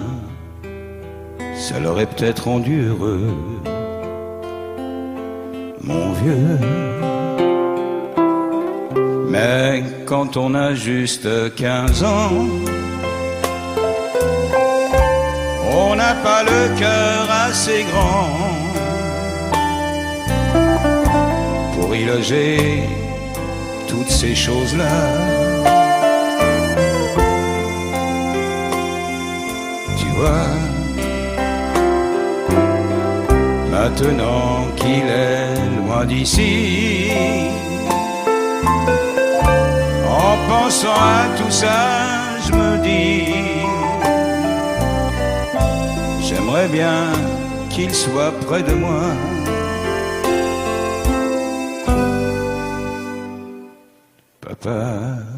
Ça l'aurait peut-être rendu heureux, mon vieux. Mais quand on a juste 15 ans, on n'a pas le cœur assez grand pour y loger toutes ces choses-là. Tu vois, maintenant qu'il est loin d'ici, en pensant à tout ça, je me dis, j'aimerais bien qu'il soit près de moi. Papa.